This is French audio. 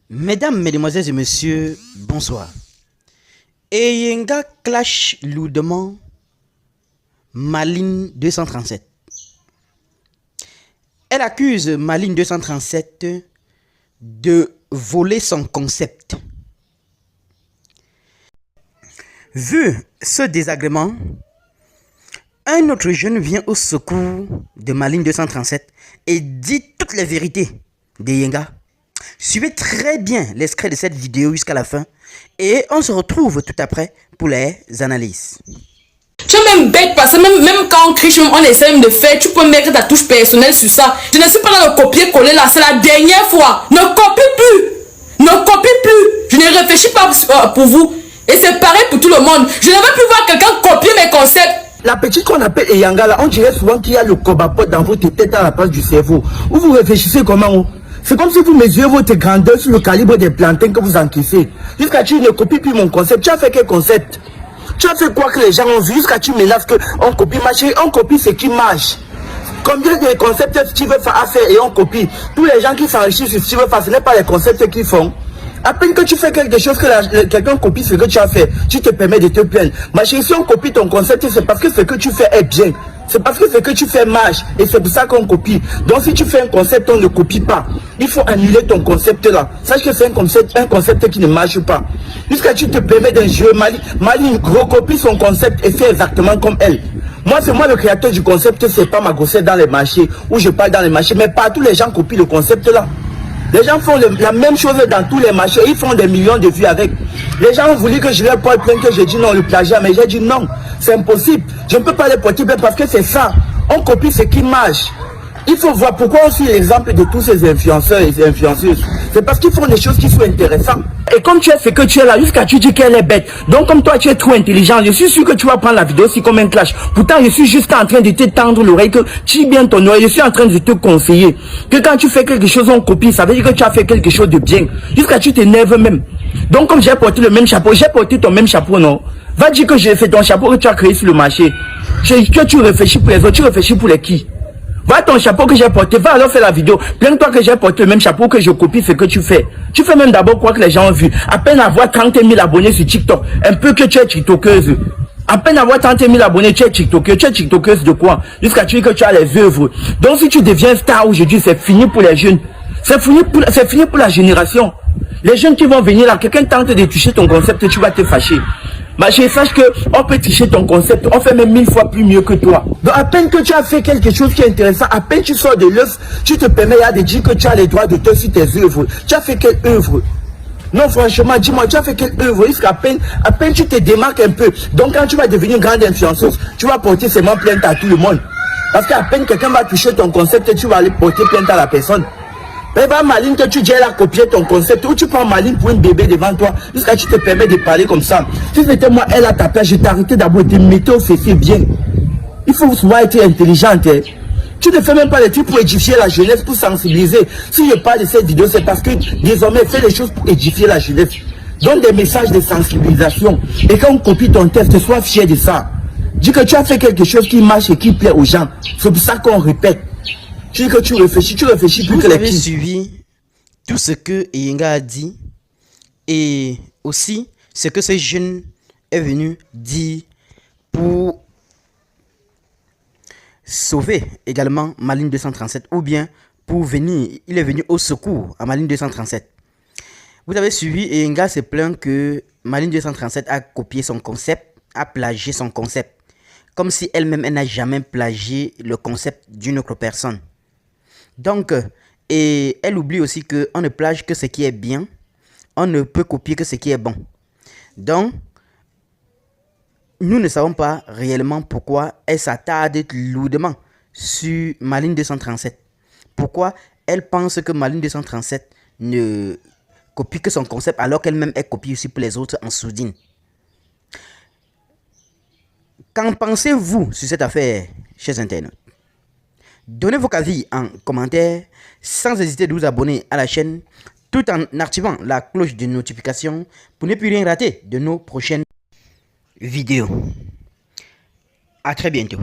Mesdames, Mesdemoiselles et Messieurs, bonsoir. Eyenga clash lourdement Maline 237. Elle accuse Maline 237 de voler son concept. Vu ce désagrément, un autre jeune vient au secours de Maline 237 et dit toutes les vérités de Yenga. Suivez très bien l'extrait de cette vidéo jusqu'à la fin et on se retrouve tout après pour les analyses. Tu es même bête parce que même quand on triche, on essaie de faire, tu peux mettre ta touche personnelle sur ça. Je ne suis pas dans le copier-coller là, c'est la dernière fois. Ne copie plus. Ne copie plus. Je ne réfléchis pas pour vous. Et c'est pareil pour tout le monde. Je ne veux plus voir quelqu'un copier mes concepts. La petite qu'on appelle Eyanga là, on dirait souvent qu'il y a le cobapot dans votre tête à la place du cerveau. Où vous réfléchissez comment? C'est comme si vous mesurez votre grandeur sur le calibre des plantains que vous encaissez. Jusqu'à tu ne copies plus mon concept. Tu as fait quel concept? Tu as fait quoi que les gens ont vu? Jusqu'à tu m'énerves qu'on copie ma chérie, on copie ce qui marche. Combien de concepts Steve a fait et on copie? Tous les gens qui s'enrichissent sur Steve ce n'est pas les concepts qu'ils font. À peine que tu fais quelque chose que quelqu'un copie ce que tu as fait, tu te permets de te plaindre. Ma chérie, si on copie ton concept, c'est parce que ce que tu fais est bien. C'est parce que ce que tu fais marche. Et c'est pour ça qu'on copie. Donc si tu fais un concept, on ne copie pas. Il faut annuler ton concept là. Sache que c'est un concept qui ne marche pas. Jusqu'à tu te permets d'un jeu, Maline recopie son concept et fait exactement comme elle. Moi, c'est moi le créateur du concept, c'est pas ma gossette dans les marchés, où je parle dans les marchés, mais partout les gens copient le concept là. Les gens font la même chose dans tous les marchés, ils font des millions de vues avec. Les gens ont voulu que je leur porte plainte, que j'ai dit non, le plagiat, mais j'ai dit non, c'est impossible. Je ne peux pas les porter plainte parce que c'est ça. On copie ce qui marche. Il faut voir pourquoi on suit l'exemple de tous ces influenceurs et ces influenceuses. C'est parce qu'ils font des choses qui sont intéressantes. Et comme tu as fait que tu es là, jusqu'à tu dis qu'elle est bête. Donc comme toi tu es trop intelligent, je suis sûr que tu vas prendre la vidéo aussi comme un clash. Pourtant je suis juste en train de te tendre l'oreille, que tu bien ton oreille. Je suis en train de te conseiller que quand tu fais quelque chose on copie, ça veut dire que tu as fait quelque chose de bien. Jusqu'à tu t'énerves même. Donc comme j'ai porté le même chapeau, j'ai porté ton même chapeau, non? Va dire que j'ai fait ton chapeau que tu as créé sur le marché. Que tu réfléchis pour les autres, tu réfléchis pour les qui? Va ton chapeau que j'ai porté, va alors faire la vidéo. Plains-toi que j'ai porté le même chapeau, que je copie ce que tu fais. Tu fais même d'abord quoi que les gens ont vu. À peine avoir 30 000 abonnés sur TikTok, un peu que tu es tiktokeuse. À peine avoir 30 000 abonnés, tu es tiktokeuse. Tu es tiktokeuse de quoi? Jusqu'à tu dis que tu as les œuvres. Donc si tu deviens star aujourd'hui, c'est fini pour les jeunes. C'est fini pour la génération. Les jeunes qui vont venir là, quelqu'un tente de toucher ton concept, tu vas te fâcher. Ma chérie, sache que on peut tricher ton concept, on fait même 1000 fois plus mieux que toi. Donc à peine que tu as fait quelque chose qui est intéressant, à peine tu sors de l'œuf, tu te permets là de dire que tu as les droits d'auteur sur tes œuvres. Tu as fait quelle œuvre? Non franchement, dis-moi, tu as fait quelle œuvre? À peine tu te démarques un peu. Donc quand tu vas devenir grande influenceuse, tu vas porter seulement plainte à tout le monde. Parce qu'à peine quelqu'un va toucher ton concept, tu vas aller porter plainte à la personne. Mais pas Maline que tu dis elle a copié ton concept, ou tu prends Maline pour une bébé devant toi, jusqu'à tu te permets de parler comme ça. Si c'était moi, elle a tapé, je t'arrêtais d'abord de mettre au fait bien. Il faut souvent être intelligente. Hein. Tu ne fais même pas les trucs pour édifier la jeunesse, pour sensibiliser. Si je parle de cette vidéo, c'est parce que désormais, fais les choses pour édifier la jeunesse. Donne des messages de sensibilisation. Et quand on copie ton texte, sois fier de ça. Dis que tu as fait quelque chose qui marche et qui plaît aux gens. C'est pour ça qu'on répète. Tu dis que tu réfléchis plus que les avez suivi tout ce que Yenga a dit et aussi ce que ce jeune est venu dire pour sauver également Maline 237 ou bien pour venir, il est venu au secours à Maline 237. Vous avez suivi et Yenga se plaint que Maline 237 a copié son concept, a plagié son concept, comme si elle-même elle n'a jamais plagié le concept d'une autre personne. Donc, et elle oublie aussi qu'on ne plage que ce qui est bien, on ne peut copier que ce qui est bon. Donc, nous ne savons pas réellement pourquoi elle s'attarde lourdement sur Maline 237. Pourquoi elle pense que Maline 237 ne copie que son concept alors qu'elle-même est copiée aussi pour les autres en sourdine. Qu'en pensez-vous sur cette affaire, chers internautes? Donnez vos avis en commentaire sans hésiter de vous abonner à la chaîne tout en activant la cloche de notification pour ne plus rien rater de nos prochaines vidéos. À très bientôt.